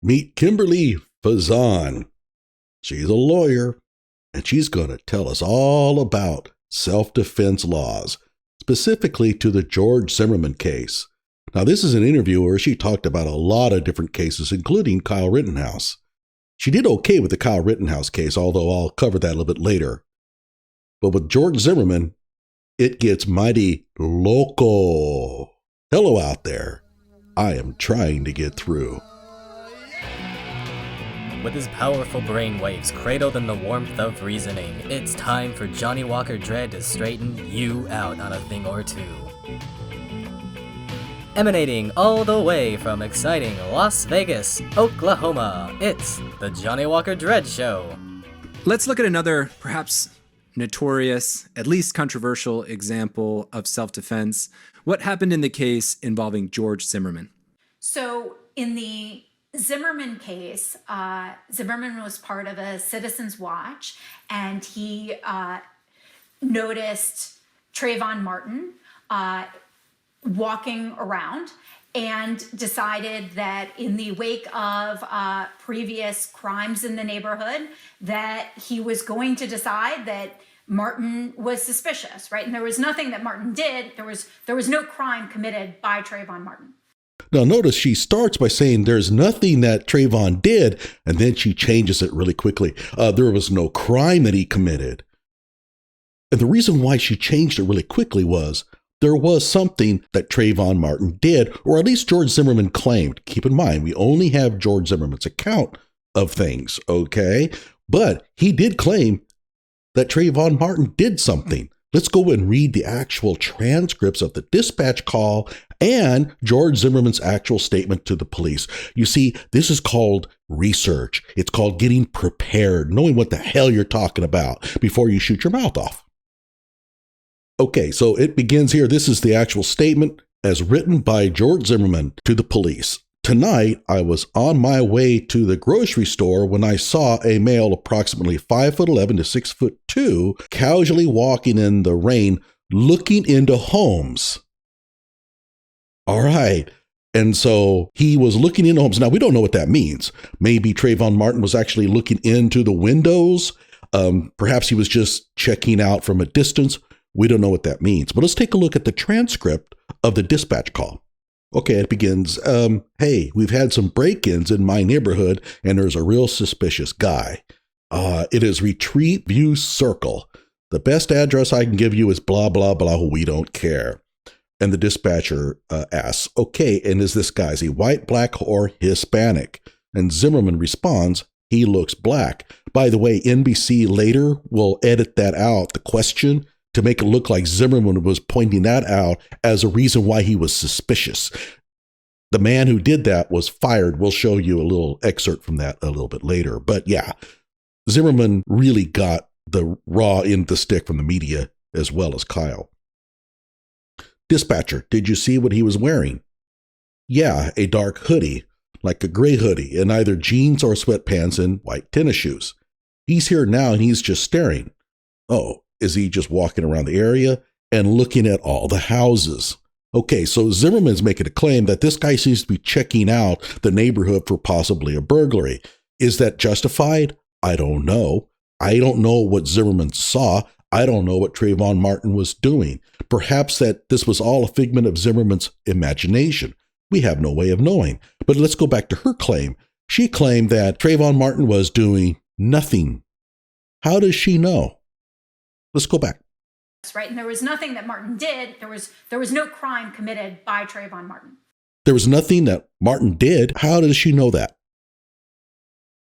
Meet Kimberly Fazan. She's a lawyer, and she's going to tell us all about self-defense laws, specifically to the George Zimmerman case. Now, this is an interview where she talked about a lot of different cases, including Kyle Rittenhouse. She did okay with the Kyle Rittenhouse case, although I'll cover that a little bit later. But with George Zimmerman, it gets mighty loco. Hello out there. I am trying to get through. With his powerful brainwaves cradled in the warmth of reasoning, it's time for Johnny Walker Dredd to straighten you out on a thing or two. Emanating all the way from exciting Las Vegas, Oklahoma, it's the Johnny Walker Dredd Show. Let's look at another, perhaps notorious, at least controversial example of self-defense. What happened in the case involving George Zimmerman? So in the Zimmerman case, Zimmerman was part of a Citizens Watch, and he noticed Trayvon Martin walking around and decided that in the wake of previous crimes in the neighborhood, that he was going to decide that Martin was suspicious, right? And there was nothing that Martin did. There was no crime committed by Trayvon Martin. Now, notice she starts by saying there's nothing that Trayvon did, and then she changes it really quickly. There was no crime that he committed. And the reason why she changed it really quickly was there was something that Trayvon Martin did, or at least George Zimmerman claimed. Keep in mind, we only have George Zimmerman's account of things, okay? But he did claim that Trayvon Martin did something. Let's go and read the actual transcripts of the dispatch call and George Zimmerman's actual statement to the police. You see, this is called research. It's called getting prepared, knowing what the hell you're talking about before you shoot your mouth off. Okay, so it begins here. This is the actual statement as written by George Zimmerman to the police. Tonight, I was on my way to the grocery store when I saw a male approximately 5'11" to 6'2", casually walking in the rain, looking into homes. All right. And so he was looking into homes. Now, we don't know what that means. Maybe Trayvon Martin was actually looking into the windows. Perhaps he was just checking out from a distance. We don't know what that means. But let's take a look at the transcript of the dispatch call. Okay, it begins, hey, we've had some break-ins in my neighborhood, and there's a real suspicious guy. It is Retreat View Circle. The best address I can give you is blah, blah, blah. We don't care. And the dispatcher asks, okay, and is this guy, is he white, black, or Hispanic? And Zimmerman responds, he looks black. By the way, NBC later will edit that out, the question, to make it look like Zimmerman was pointing that out as a reason why he was suspicious. The man who did that was fired. We'll show you a little excerpt from that a little bit later. But yeah, Zimmerman really got the raw end of the stick from the media as well as Kyle. Dispatcher, did you see what he was wearing? Yeah, a dark hoodie, like a gray hoodie, in either jeans or sweatpants and white tennis shoes. He's here now and he's just staring. Oh, is he just walking around the area and looking at all the houses? Okay, so Zimmerman's making a claim that this guy seems to be checking out the neighborhood for possibly a burglary. Is that justified? I don't know. I don't know what Zimmerman saw. I don't know what Trayvon Martin was doing. Perhaps that this was all a figment of Zimmerman's imagination. We have no way of knowing. But let's go back to her claim. She claimed that Trayvon Martin was doing nothing. How does she know? Let's go back. Right, and there was nothing that Martin did. There was no crime committed by Trayvon Martin. There was nothing that Martin did. How does she know that?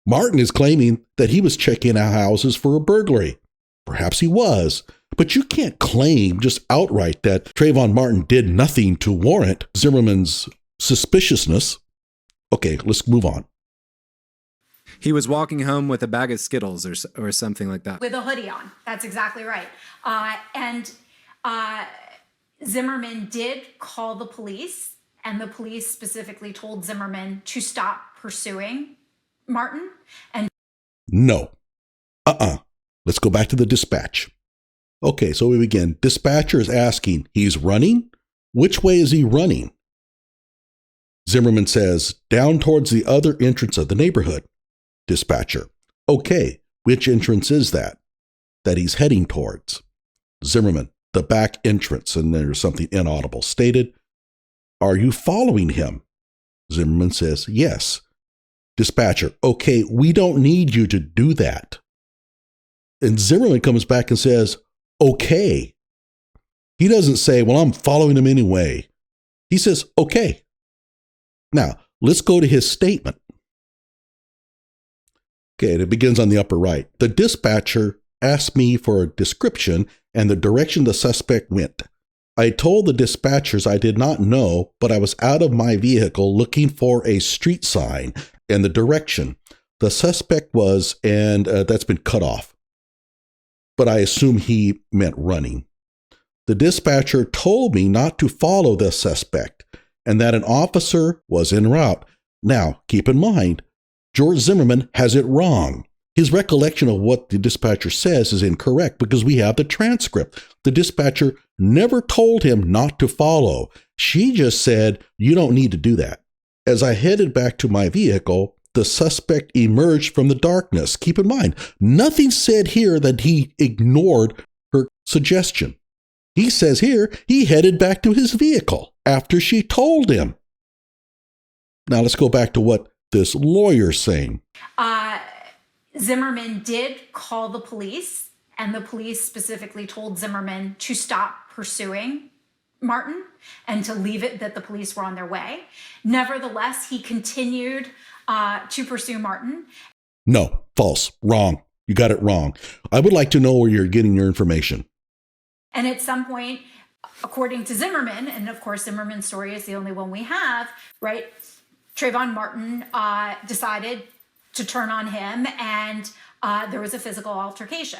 Martin is claiming that he was checking out houses for a burglary. Perhaps he was, but you can't claim just outright that Trayvon Martin did nothing to warrant Zimmerman's suspiciousness. Okay, let's move on. He was walking home with a bag of Skittles or something like that. With a hoodie on. That's exactly right. And Zimmerman did call the police, and the police specifically told Zimmerman to stop pursuing Martin. And no. Let's go back to the dispatch. Okay, so we begin. Dispatcher is asking, he's running? Which way is he running? Zimmerman says, down towards the other entrance of the neighborhood. Dispatcher, okay, which entrance is that he's heading towards? Zimmerman, the back entrance, and there's something inaudible stated. Are you following him? Zimmerman says, yes. Dispatcher, okay, we don't need you to do that. And Zimmerman comes back and says, okay. He doesn't say, well, I'm following him anyway. He says, okay. Now, let's go to his statement. Okay, and it begins on the upper right. The dispatcher asked me for a description and the direction the suspect went. I told the dispatchers I did not know, but I was out of my vehicle looking for a street sign and the direction. The suspect was, and that's been cut off. But I assume he meant running. The dispatcher told me not to follow the suspect and that an officer was en route. Now, keep in mind, George Zimmerman has it wrong. His recollection of what the dispatcher says is incorrect because we have the transcript. The dispatcher never told him not to follow. She just said, you don't need to do that. As I headed back to my vehicle, the suspect emerged from the darkness. Keep in mind, nothing said here that he ignored her suggestion. He says here he headed back to his vehicle after she told him. Now let's go back to what this lawyer's saying. Zimmerman did call the police, and the police specifically told Zimmerman to stop pursuing Martin and to leave it that the police were on their way. Nevertheless, he continued to pursue Martin. No, false, wrong. You got it wrong. I would like to know where you're getting your information. And at some point, according to Zimmerman, and of course Zimmerman's story is the only one we have, right? Trayvon Martin decided to turn on him, and there was a physical altercation.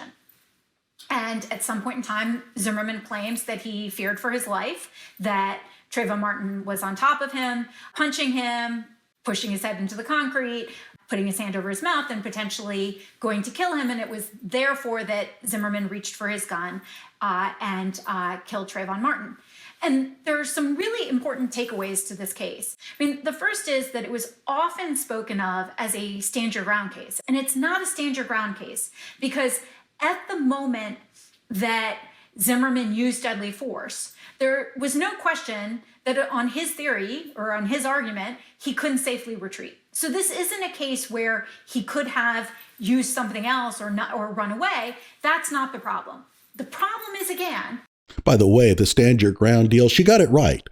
And at some point in time, Zimmerman claims that he feared for his life, that Trayvon Martin was on top of him, punching him, pushing his head into the concrete, putting his hand over his mouth, and potentially going to kill him. And it was therefore that Zimmerman reached for his gun and killed Trayvon Martin. And there are some really important takeaways to this case. I mean, the first is that it was often spoken of as a stand your ground case. And it's not a stand your ground case because at the moment that Zimmerman used deadly force, there was no question that on his theory or on his argument, he couldn't safely retreat. So this isn't a case where he could have used something else or run away. That's not the problem. The problem is, again, by the way, the stand your ground deal, she got it right.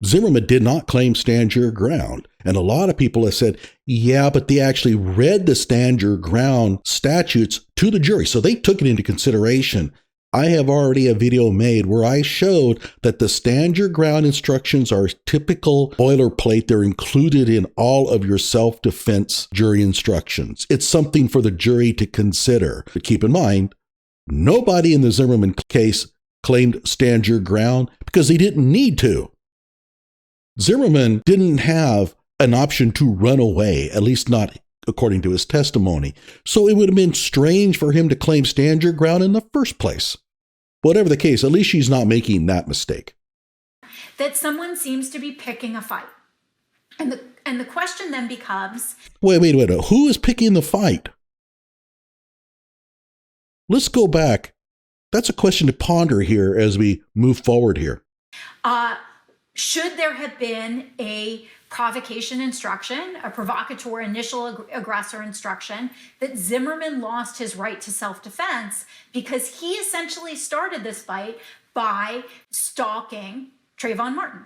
Zimmerman did not claim stand your ground. And a lot of people have said, yeah, but they actually read the stand your ground statutes to the jury. So they took it into consideration. I have already a video made where I showed that the stand your ground instructions are typical boilerplate. They're included in all of your self-defense jury instructions. It's something for the jury to consider. But keep in mind, nobody in the Zimmerman case claimed stand your ground because they didn't need to. Zimmerman didn't have an option to run away, at least not according to his testimony. So it would have been strange for him to claim stand your ground in the first place. Whatever the case, at least she's not making that mistake. That someone seems to be picking a fight. And the question then becomes... Wait. Who is picking the fight? Let's go back. That's a question to ponder here as we move forward here. Should there have been a provocation instruction, a provocateur initial aggressor instruction, that Zimmerman lost his right to self-defense because he essentially started this fight by stalking Trayvon Martin?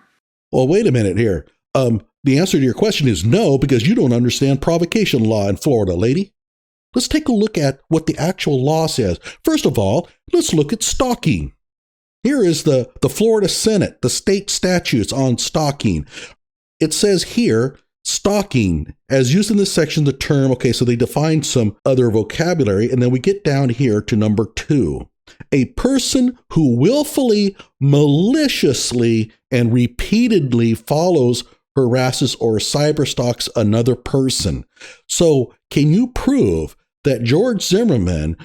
Well, wait a minute here. The answer to your question is no, because you don't understand provocation law in Florida, lady. Let's take a look at what the actual law says. First of all, let's look at stalking. Here is the Florida Senate, the state statutes on stalking. It says here, stalking, as used in this section, the term, okay, so they define some other vocabulary, and then we get down here to number 2. A person who willfully, maliciously, and repeatedly follows, harasses, or cyberstalks another person. So can you prove that George Zimmerman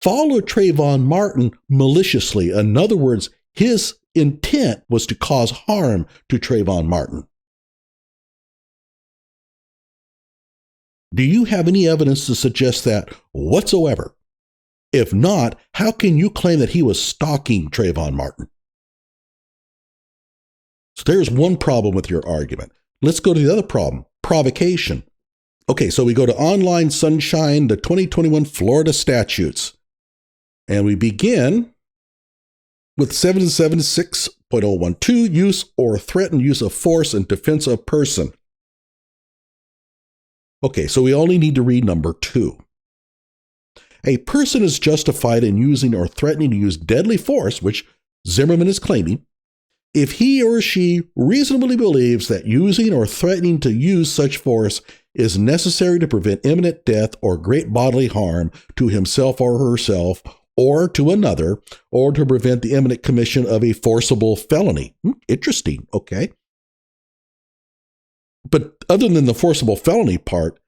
followed Trayvon Martin maliciously? In other words, his intent was to cause harm to Trayvon Martin. Do you have any evidence to suggest that whatsoever? If not, how can you claim that he was stalking Trayvon Martin? So there's one problem with your argument. Let's go to the other problem, provocation. Okay, so we go to Online Sunshine, the 2021 Florida statutes. And we begin with 776.012, use or threatened use of force in defense of person. Okay, so we only need to read number 2. A person is justified in using or threatening to use deadly force, which Zimmerman is claiming, if he or she reasonably believes that using or threatening to use such force is necessary to prevent imminent death or great bodily harm to himself or herself or to another, or to prevent the imminent commission of a forcible felony. Interesting, okay. But other than the forcible felony part,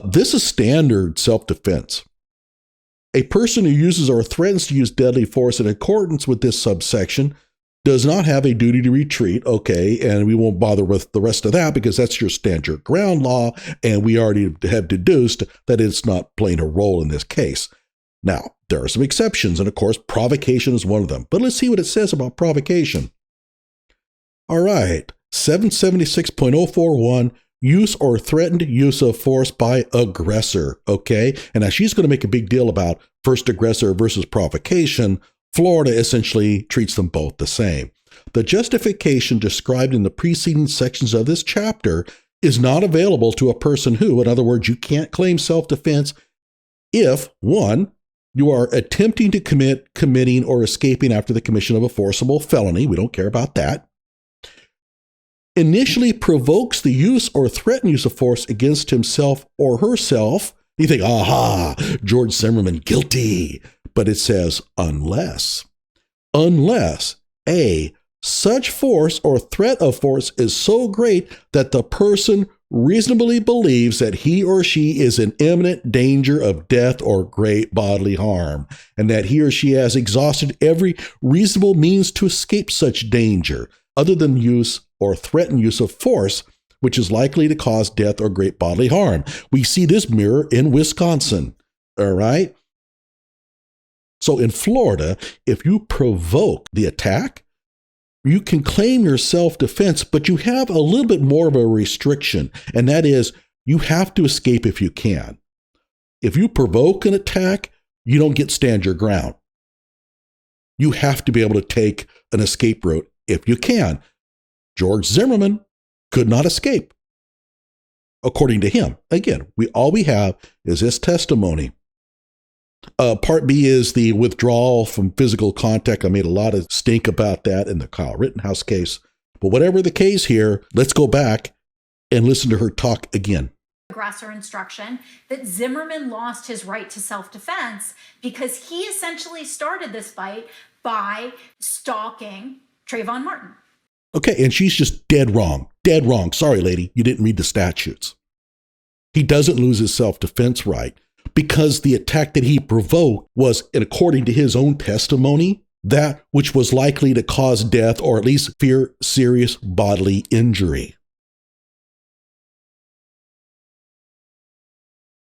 this is standard self-defense. A person who uses or threatens to use deadly force in accordance with this subsection does not have a duty to retreat, okay, and we won't bother with the rest of that because that's your stand your ground law, and we already have deduced that it's not playing a role in this case. Now, there are some exceptions, and of course, provocation is one of them. But let's see what it says about provocation. All right, 776.041, use or threatened use of force by aggressor, okay? And now she's going to make a big deal about first aggressor versus provocation. Florida essentially treats them both the same. The justification described in the preceding sections of this chapter is not available to a person who, in other words, you can't claim self-defense if, 1, you are attempting to commit, committing, or escaping after the commission of a forcible felony. We don't care about that. Initially provokes the use or threatened use of force against himself or herself. You think, aha, George Zimmerman, guilty. But it says, unless A, such force or threat of force is so great that the person reasonably believes that he or she is in imminent danger of death or great bodily harm, and that he or she has exhausted every reasonable means to escape such danger, other than use or threatened use of force, which is likely to cause death or great bodily harm. We see this mirror in Wisconsin, all right? So in Florida, if you provoke the attack, you can claim your self-defense, but you have a little bit more of a restriction, and that is you have to escape if you can. If you provoke an attack, you don't get stand your ground. You have to be able to take an escape route if you can. George Zimmerman could not escape, according to him. Again, all we have is his testimony. Part B is the withdrawal from physical contact. I made a lot of stink about that in the Kyle Rittenhouse case. But whatever the case here, let's go back and listen to her talk again. Aggressor instruction that Zimmerman lost his right to self-defense because he essentially started this fight by stalking Trayvon Martin. Okay, and she's just dead wrong. Dead wrong. Sorry, lady, you didn't read the statutes. He doesn't lose his self-defense right because the attack that he provoked was, according to his own testimony, that which was likely to cause death or at least fear serious bodily injury.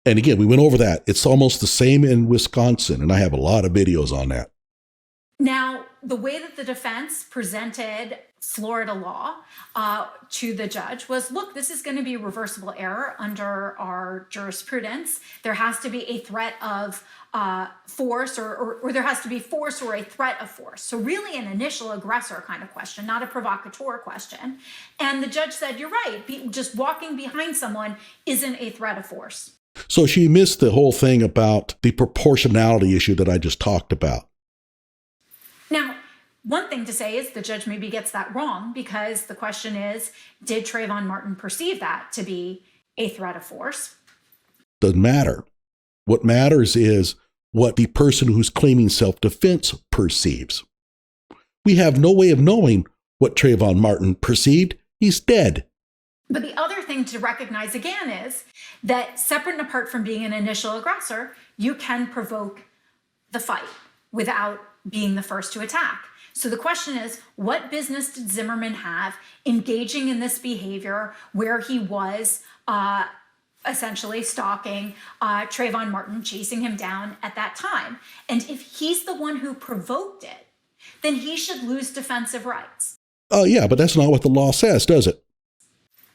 And again, we went over that. It's almost the same in Wisconsin, and I have a lot of videos on that. Now, the way that the defense presented Florida law to the judge was, look, this is going to be reversible error under our jurisprudence. There has to be a threat of force or there has to be force or a threat of force. So really an initial aggressor kind of question, not a provocateur question. And the judge said, you're right, just walking behind someone isn't a threat of force. So she missed the whole thing about the proportionality issue that I just talked about. Now, one thing to say is the judge maybe gets that wrong because the question is, did Trayvon Martin perceive that to be a threat of force? Doesn't matter. What matters is what the person who's claiming self-defense perceives. We have no way of knowing what Trayvon Martin perceived. He's dead. But the other thing to recognize again is that separate and apart from being an initial aggressor, you can provoke the fight without being the first to attack. So the question is, what business did Zimmerman have engaging in this behavior where he was essentially stalking Trayvon Martin, chasing him down at that time. And if he's the one who provoked it, then he should lose defensive rights. Oh, yeah, but that's not what the law says, does it?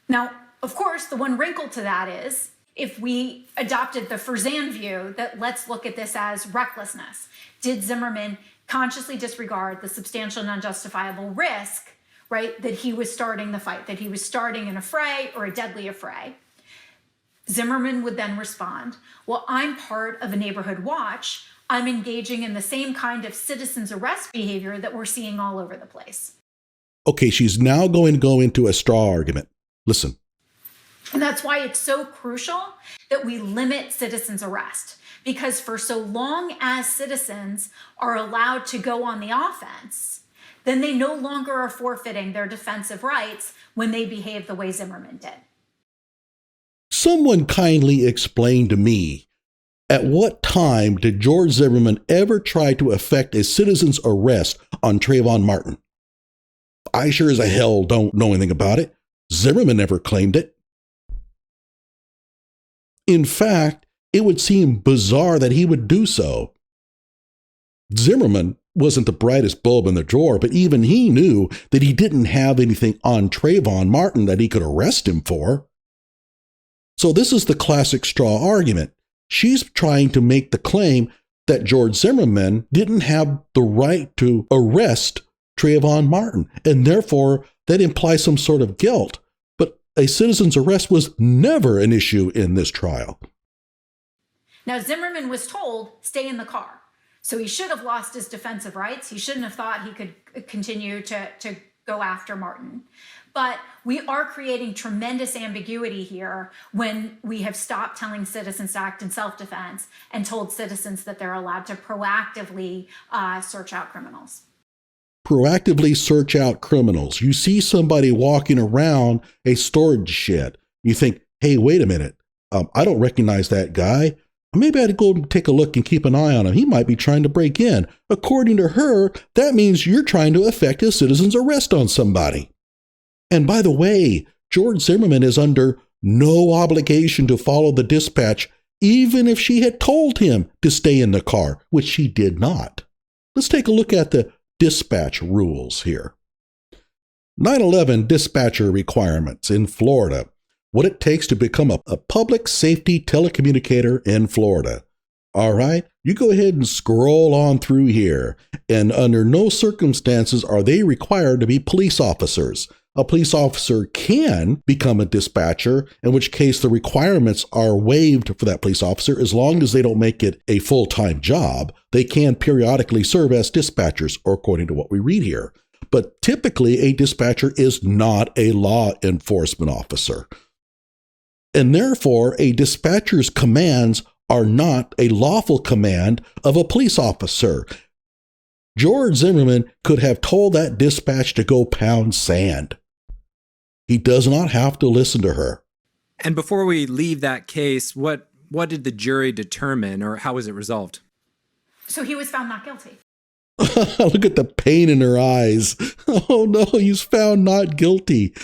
Now, of course, the one wrinkle to that is if we adopted the Ferzan view that let's look at this as recklessness. Did Zimmerman consciously disregard the substantial and unjustifiable risk, right, that he was starting the fight, that he was starting an affray or a deadly affray? Zimmerman would then respond, well, I'm part of a neighborhood watch. I'm engaging in the same kind of citizens arrest behavior that we're seeing all over the place. Okay, she's now going to go into a straw argument. Listen. And that's why it's so crucial that we limit citizens arrest, because for so long as citizens are allowed to go on the offense, then they no longer are forfeiting their defensive rights when they behave the way Zimmerman did. Someone kindly explain to me, at what time did George Zimmerman ever try to effect a citizen's arrest on Trayvon Martin? I sure as hell don't know anything about it. Zimmerman never claimed it. In fact, it would seem bizarre that he would do so. Zimmerman wasn't the brightest bulb in the drawer, but even he knew that he didn't have anything on Trayvon Martin that he could arrest him for. So this is the classic straw argument. She's trying to make the claim that George Zimmerman didn't have the right to arrest Trayvon Martin, and therefore that implies some sort of guilt. But a citizen's arrest was never an issue in this trial. Now, Zimmerman was told, stay in the car. So he should have lost his defensive rights. He shouldn't have thought he could continue to go after Martin. But we are creating tremendous ambiguity here when we have stopped telling citizens to act in self-defense and told citizens that they're allowed to proactively search out criminals. Proactively search out criminals. You see somebody walking around a storage shed. You think, hey, wait a minute. I don't recognize that guy. Maybe I'd go and take a look and keep an eye on him. He might be trying to break in. According to her, that means you're trying to effect a citizen's arrest on somebody. And by the way, George Zimmerman is under no obligation to follow the dispatch, even if she had told him to stay in the car, which she did not. Let's take a look at the dispatch rules here. 9/11 dispatcher requirements in Florida. What it takes to become a public safety telecommunicator in Florida. All right, you go ahead and scroll on through here. And under no circumstances are they required to be police officers. A police officer can become a dispatcher, in which case the requirements are waived for that police officer as long as they don't make it a full-time job. They can periodically serve as dispatchers, or according to what we read here. But typically, a dispatcher is not a law enforcement officer. And therefore, a dispatcher's commands are not a lawful command of a police officer. George Zimmerman could have told that dispatch to go pound sand. He does not have to listen to her. And before we leave that case, what did the jury determine, or how was it resolved? So he was found not guilty. Look at the pain in her eyes. Oh no, he's found not guilty.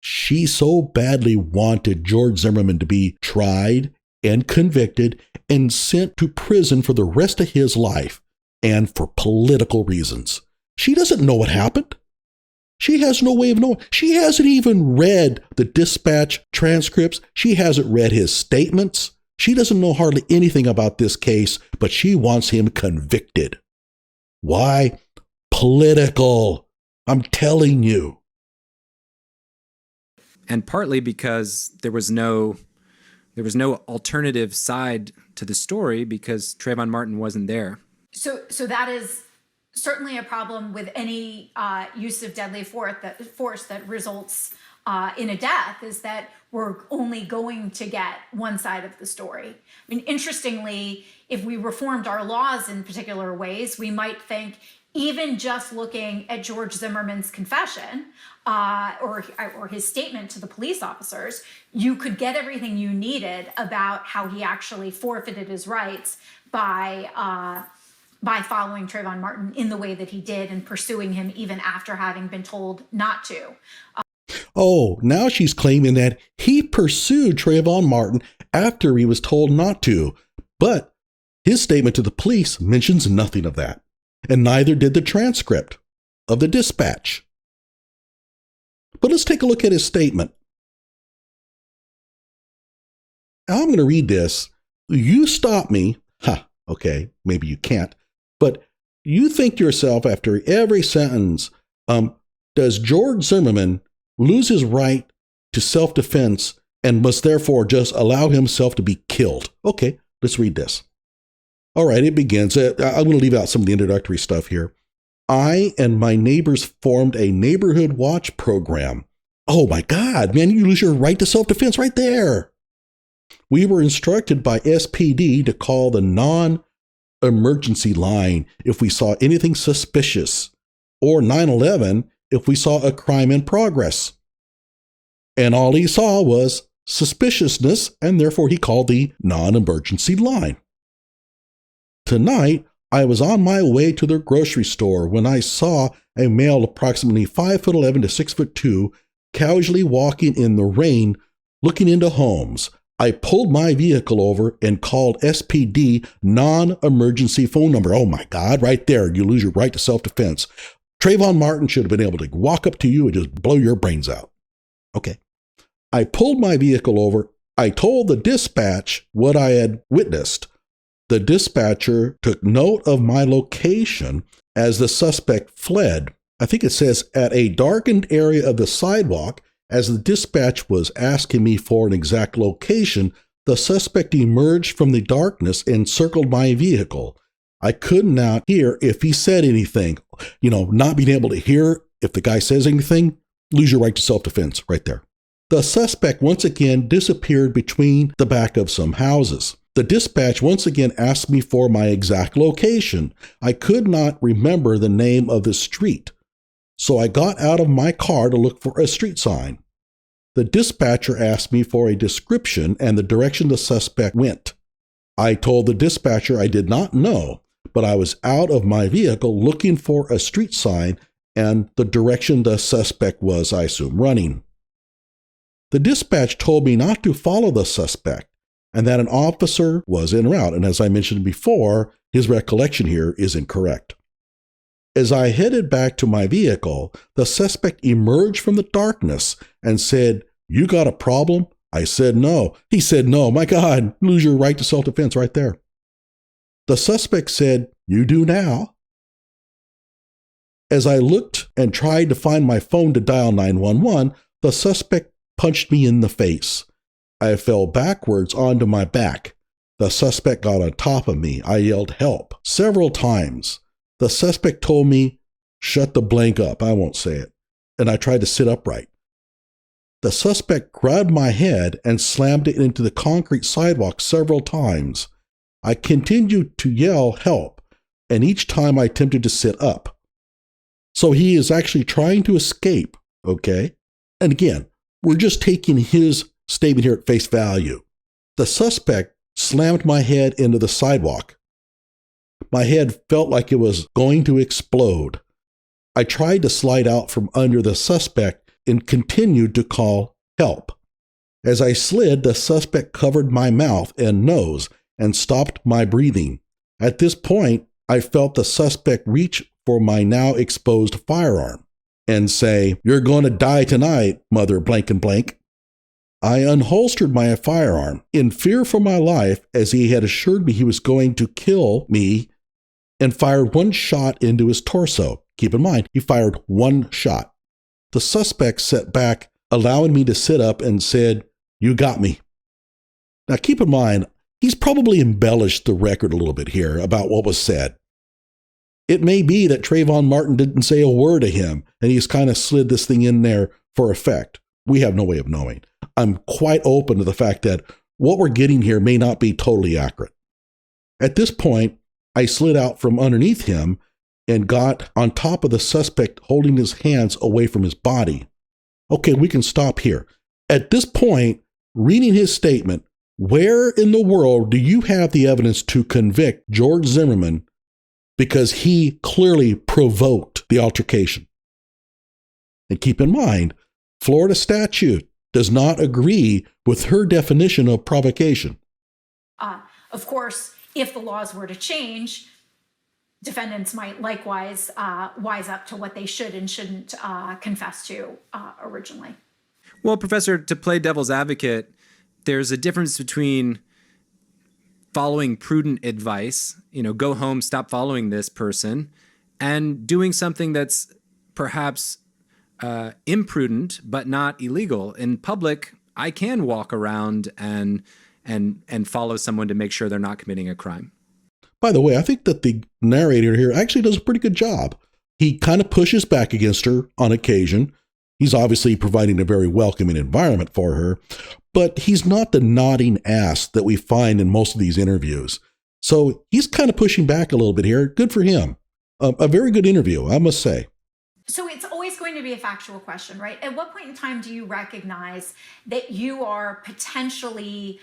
She so badly wanted George Zimmerman to be tried and convicted and sent to prison for the rest of his life, and for political reasons. She doesn't know what happened. She has no way of knowing. She hasn't even read the dispatch transcripts. She hasn't read his statements. She doesn't know hardly anything about this case, but she wants him convicted. Why? Political. I'm telling you. And partly because there was no alternative side to the story because Trayvon Martin wasn't there. So that is certainly a problem with any use of deadly force that results in a death, is that we're only going to get one side of the story. I mean, interestingly, if we reformed our laws in particular ways, we might think even just looking at George Zimmerman's confession or his statement to the police officers, you could get everything you needed about how he actually forfeited his rights by following Trayvon Martin in the way that he did and pursuing him even after having been told not to. Oh, now she's claiming that he pursued Trayvon Martin after he was told not to. But his statement to the police mentions nothing of that. And neither did the transcript of the dispatch. But let's take a look at his statement. I'm going to read this. You stop me. Okay, maybe you can't. But you think to yourself after every sentence, does George Zimmerman lose his right to self-defense and must therefore just allow himself to be killed? Okay, let's read this. All right, it begins. I'm going to leave out some of the introductory stuff here. I and my neighbors formed a neighborhood watch program. Oh my God, man, you lose your right to self-defense right there. We were instructed by SPD to call the non-emergency line if we saw anything suspicious, or 911 if we saw a crime in progress. And all he saw was suspiciousness, and therefore he called the non-emergency line. Tonight, I was on my way to the grocery store when I saw a male approximately 5'11" to 6'2" casually walking in the rain, looking into homes. I pulled my vehicle over and called SPD non-emergency phone number. Oh my God, right there, you lose your right to self-defense. Trayvon Martin should have been able to walk up to you and just blow your brains out. Okay. I pulled my vehicle over. I told the dispatch what I had witnessed. The dispatcher took note of my location as the suspect fled. I think it says at a darkened area of the sidewalk. As the dispatch was asking me for an exact location, the suspect emerged from the darkness and circled my vehicle. I could not hear if he said anything. Not being able to hear if the guy says anything, lose your right to self-defense right there. The suspect once again disappeared between the back of some houses. The dispatch once again asked me for my exact location. I could not remember the name of the street, so I got out of my car to look for a street sign. The dispatcher asked me for a description and the direction the suspect went. I told the dispatcher I did not know, but I was out of my vehicle looking for a street sign and the direction the suspect was, I assume, running. The dispatch told me not to follow the suspect and that an officer was en route. And as I mentioned before, his recollection here is incorrect. As I headed back to my vehicle, the suspect emerged from the darkness and said, "You got a problem?" I said no. He said no. My God, lose your right to self-defense right there. The suspect said, "You do now." As I looked and tried to find my phone to dial 911, the suspect punched me in the face. I fell backwards onto my back. The suspect got on top of me. I yelled help several times. The suspect told me, "Shut the blank up," I won't say it, and I tried to sit upright. The suspect grabbed my head and slammed it into the concrete sidewalk several times. I continued to yell help, and each time I attempted to sit up. So he is actually trying to escape, okay? And again, we're just taking his statement here at face value. The suspect slammed my head into the sidewalk. My head felt like it was going to explode. I tried to slide out from under the suspect and continued to call help. As I slid, the suspect covered my mouth and nose and stopped my breathing. At this point, I felt the suspect reach for my now exposed firearm and say, "You're going to die tonight, mother blank and blank." I unholstered my firearm in fear for my life as he had assured me he was going to kill me, and fired one shot into his torso. Keep in mind, he fired one shot. The suspect sat back, allowing me to sit up, and said, "You got me." Now keep in mind, he's probably embellished the record a little bit here about what was said. It may be that Trayvon Martin didn't say a word to him, and he's kind of slid this thing in there for effect. We have no way of knowing. I'm quite open to the fact that what we're getting here may not be totally accurate. At this point, I slid out from underneath him and got on top of the suspect, holding his hands away from his body. Okay, we can stop here. At this point, reading his statement, where in the world do you have the evidence to convict George Zimmerman because he clearly provoked the altercation? And keep in mind, Florida statute does not agree with her definition of provocation. Of course, if the laws were to change, defendants might likewise wise up to what they should and shouldn't confess to originally. Well, Professor, to play devil's advocate, there's a difference between following prudent advice, go home, stop following this person, and doing something that's perhaps imprudent but not illegal. In public, I can walk around and follow someone to make sure they're not committing a crime. By the way, I think that the narrator here actually does a pretty good job. He kind of pushes back against her on occasion. He's obviously providing a very welcoming environment for her, but he's not the nodding ass that we find in most of these interviews. So he's kind of pushing back a little bit here. Good for him. A very good interview, I must say. So it's always going to be a factual question, right? At what point in time do you recognize that you are potentially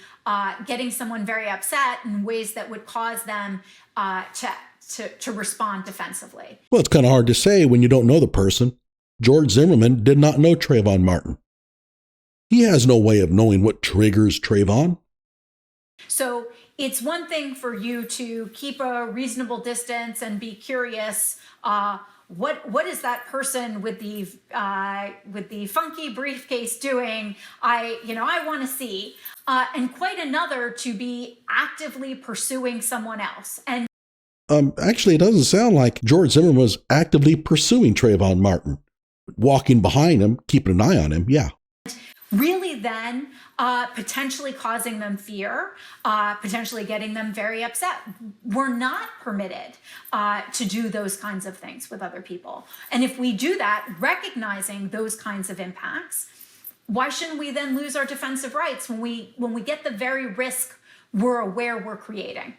getting someone very upset in ways that would cause them to respond defensively? Well, it's kind of hard to say when you don't know the person. George Zimmerman did not know Trayvon Martin. He has no way of knowing what triggers Trayvon. So it's one thing for you to keep a reasonable distance and be curious. What is that person with the funky briefcase doing? I want to see. And quite another to be actively pursuing someone else. And actually, it doesn't sound like George Zimmerman was actively pursuing Trayvon Martin, walking behind him, keeping an eye on him. Yeah. Really then potentially causing them fear, potentially getting them very upset. We're not permitted to do those kinds of things with other people. And if we do that, recognizing those kinds of impacts, why shouldn't we then lose our defensive rights when we get the very risk we're aware we're creating?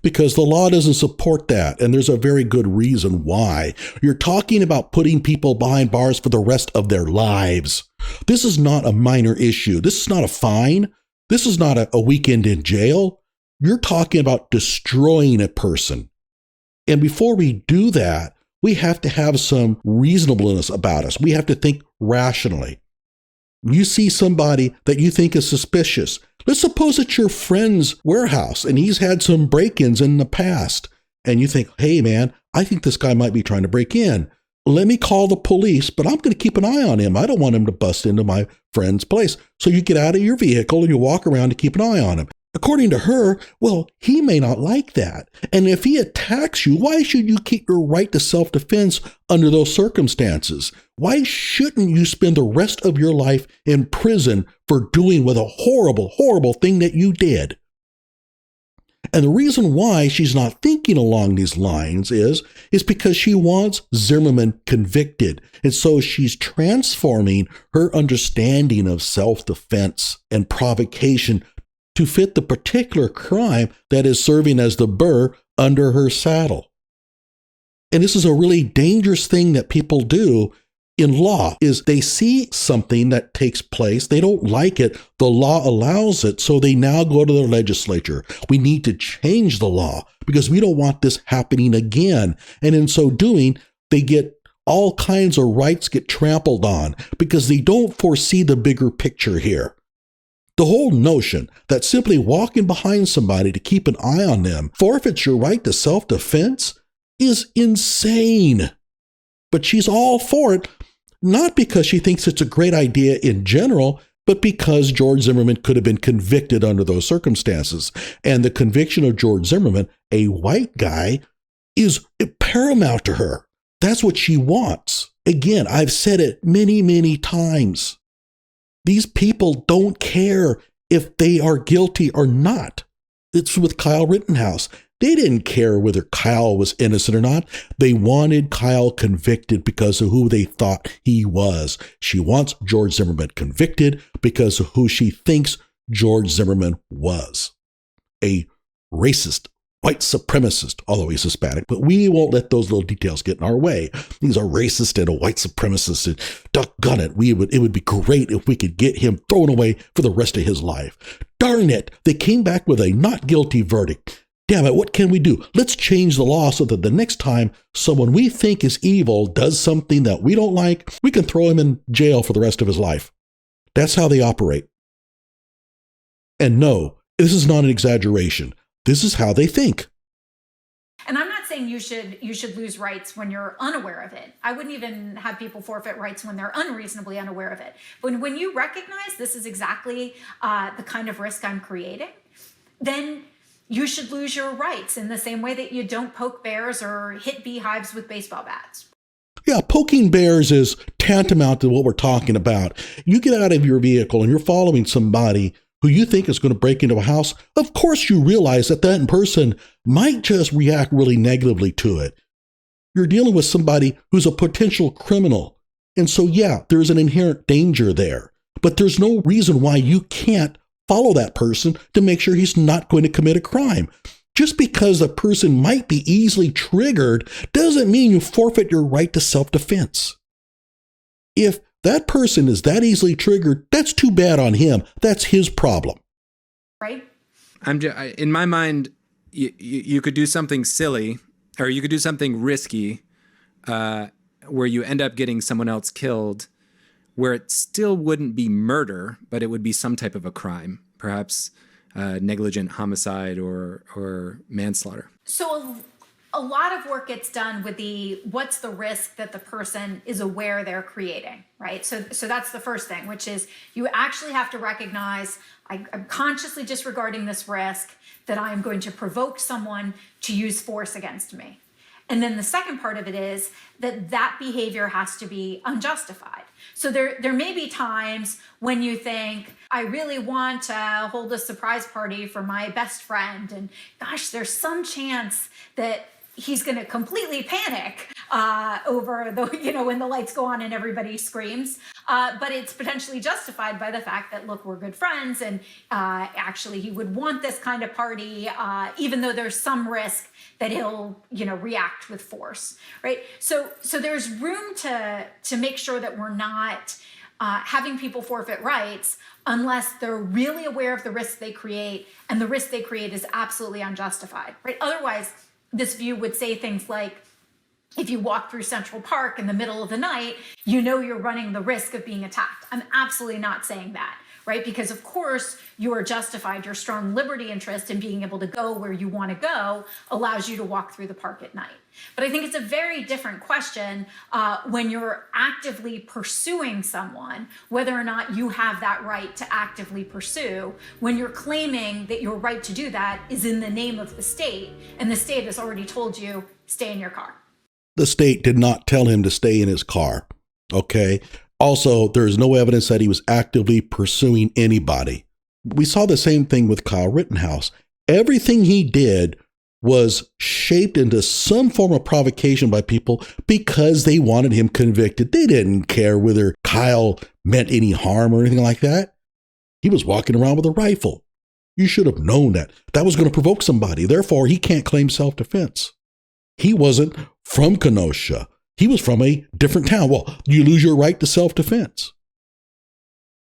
Because the law doesn't support that, and there's a very good reason why. You're talking about putting people behind bars for the rest of their lives. This is not a minor issue. This is not a fine. This is not a weekend in jail. You're talking about destroying a person. And before we do that, we have to have some reasonableness about us. We have to think rationally. You see somebody that you think is suspicious. Let's suppose it's your friend's warehouse and he's had some break-ins in the past. And you think, hey man, I think this guy might be trying to break in. Let me call the police, but I'm going to keep an eye on him. I don't want him to bust into my friend's place. So you get out of your vehicle and you walk around to keep an eye on him. According to her, well, he may not like that. And if he attacks you, why should you keep your right to self-defense under those circumstances? Why shouldn't you spend the rest of your life in prison for doing with a horrible, horrible thing that you did? And the reason why she's not thinking along these lines is because she wants Zimmerman convicted. And so she's transforming her understanding of self-defense and provocation to fit the particular crime that is serving as the burr under her saddle. And this is a really dangerous thing that people do in law, is they see something that takes place, they don't like it, the law allows it, so they now go to the legislature. We need to change the law because we don't want this happening again. And in so doing, they get all kinds of rights get trampled on because they don't foresee the bigger picture here. The whole notion that simply walking behind somebody to keep an eye on them forfeits your right to self-defense is insane. But she's all for it, not because she thinks it's a great idea in general, but because George Zimmerman could have been convicted under those circumstances. And the conviction of George Zimmerman, a white guy, is paramount to her. That's what she wants. Again, I've said it many, many times. These people don't care if they are guilty or not. It's with Kyle Rittenhouse. They didn't care whether Kyle was innocent or not. They wanted Kyle convicted because of who they thought he was. She wants George Zimmerman convicted because of who she thinks George Zimmerman was. A racist, white supremacist, although he's Hispanic, but we won't let those little details get in our way. He's a racist and a white supremacist, and doggone it, it would be great if we could get him thrown away for the rest of his life. Darn it, they came back with a not guilty verdict. damn it, what can we do? Let's change the law so that the next time someone we think is evil does something that we don't like, we can throw him in jail for the rest of his life. That's how they operate. And no, this is not an exaggeration. This is how they think. And I'm not saying you should lose rights when you're unaware of it. I wouldn't even have people forfeit rights when they're unreasonably unaware of it. But when you recognize this is exactly the kind of risk I'm creating, then you should lose your rights in the same way that you don't poke bears or hit beehives with baseball bats. Yeah, poking bears is tantamount to what we're talking about. You get out of your vehicle and you're following somebody who you think is going to break into a house. Of course, you realize that person might just react really negatively to it. You're dealing with somebody who's a potential criminal. And so, yeah, there's an inherent danger there. But there's no reason why you can't follow that person to make sure he's not going to commit a crime. Just because a person might be easily triggered doesn't mean you forfeit your right to self-defense. If that person is that easily triggered, that's too bad on him. That's his problem. Right? In my mind, you could do something silly, or you could do something risky, where you end up getting someone else killed, where it still wouldn't be murder, but it would be some type of a crime, perhaps negligent homicide or manslaughter. So a lot of work gets done with what's the risk that the person is aware they're creating, right? So that's the first thing, which is you actually have to recognize I'm consciously disregarding this risk that I am going to provoke someone to use force against me. And then the second part of it is that behavior has to be unjustified. So there may be times when you think, I really want to hold a surprise party for my best friend. And gosh, there's some chance that he's going to completely panic over when the lights go on and everybody screams. But it's potentially justified by the fact that, look, we're good friends. And actually, he would want this kind of party, even though there's some risk that he'll, react with force, right? So there's room to make sure that we're not having people forfeit rights unless they're really aware of the risk they create, and the risk they create is absolutely unjustified, right? Otherwise, this view would say things like, if you walk through Central Park in the middle of the night, you're running the risk of being attacked. I'm absolutely not saying that, right? Because of course you are justified. Your strong liberty interest in being able to go where you want to go allows you to walk through the park at night. But I think it's a very different question when you're actively pursuing someone, whether or not you have that right to actively pursue, when you're claiming that your right to do that is in the name of the state, and the state has already told you, stay in your car. The state did not tell him to stay in his car, okay? Also, there is no evidence that he was actively pursuing anybody. We saw the same thing with Kyle Rittenhouse. Everything he did was shaped into some form of provocation by people because they wanted him convicted. They didn't care whether Kyle meant any harm or anything like that. He was walking around with a rifle. You should have known that was going to provoke somebody. Therefore, he can't claim self-defense. He wasn't from Kenosha. He was from a different town. Well, you lose your right to self-defense.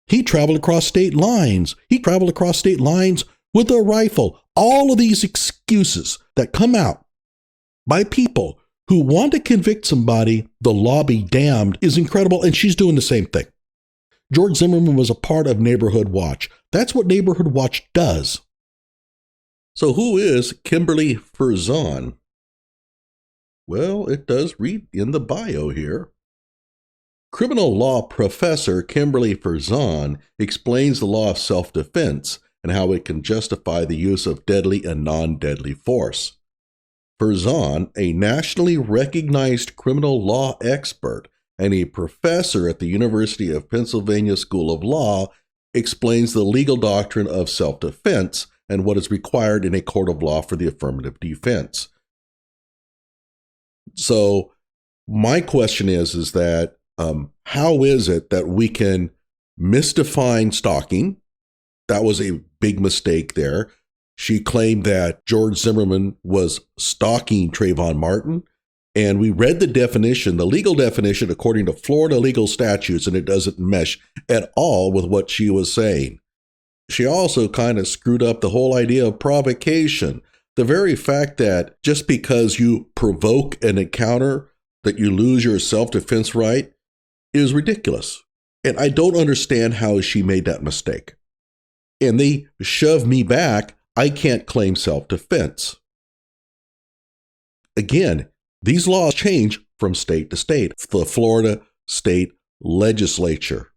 He traveled across state lines. With a rifle. All of these excuses that come out by people who want to convict somebody, the law be damned, is incredible. And she's doing the same thing. George Zimmerman was a part of Neighborhood Watch. That's what Neighborhood Watch does. So who is Kimberly Ferzan? Well, it does read in the bio here. Criminal law professor Kimberly Ferzan explains the law of self-defense and how it can justify the use of deadly and non-deadly force. Ferzan, a nationally recognized criminal law expert and a professor at the University of Pennsylvania School of Law, explains the legal doctrine of self-defense and what is required in a court of law for the affirmative defense. So my question is that how is it that we can misdefine stalking? That was a big mistake there. She claimed that George Zimmerman was stalking Trayvon Martin, and we read the definition, the legal definition according to Florida legal statutes, and it doesn't mesh at all with what she was saying. She also kind of screwed up the whole idea of provocation. The very fact that just because you provoke an encounter that you lose your self-defense right is ridiculous. And I don't understand how she made that mistake. And they shove me back, I can't claim self-defense. Again, these laws change from state to state. The Florida state legislature.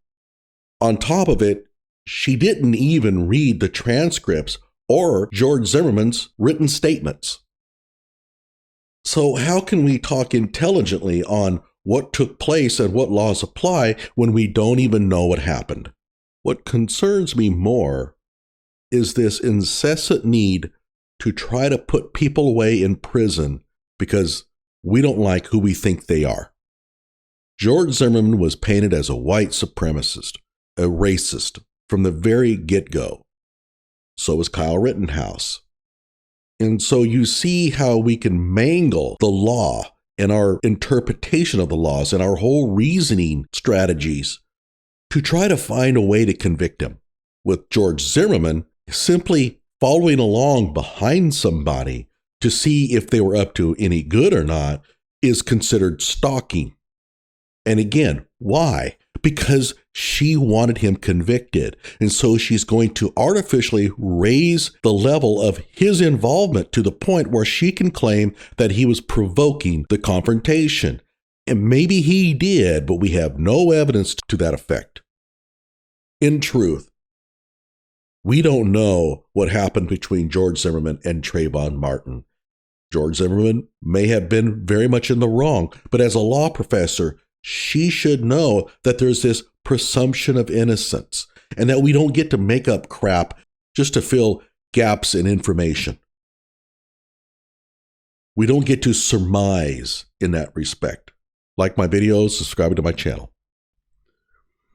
On top of it, she didn't even read the transcripts or George Zimmerman's written statements. So how can we talk intelligently on what took place and what laws apply when we don't even know what happened? What concerns me more is this incessant need to try to put people away in prison because we don't like who we think they are. George Zimmerman was painted as a white supremacist, a racist from the very get-go. So was Kyle Rittenhouse. And so you see how we can mangle the law and our interpretation of the laws and our whole reasoning strategies to try to find a way to convict him. With George Zimmerman, simply following along behind somebody to see if they were up to any good or not is considered stalking. And again, why? Because she wanted him convicted. And so she's going to artificially raise the level of his involvement to the point where she can claim that he was provoking the confrontation. And maybe he did, but we have no evidence to that effect. In truth, we don't know what happened between George Zimmerman and Trayvon Martin. George Zimmerman may have been very much in the wrong, but as a law professor, she should know that there's this presumption of innocence and that we don't get to make up crap just to fill gaps in information. We don't get to surmise in that respect. Like my videos, subscribe to my channel.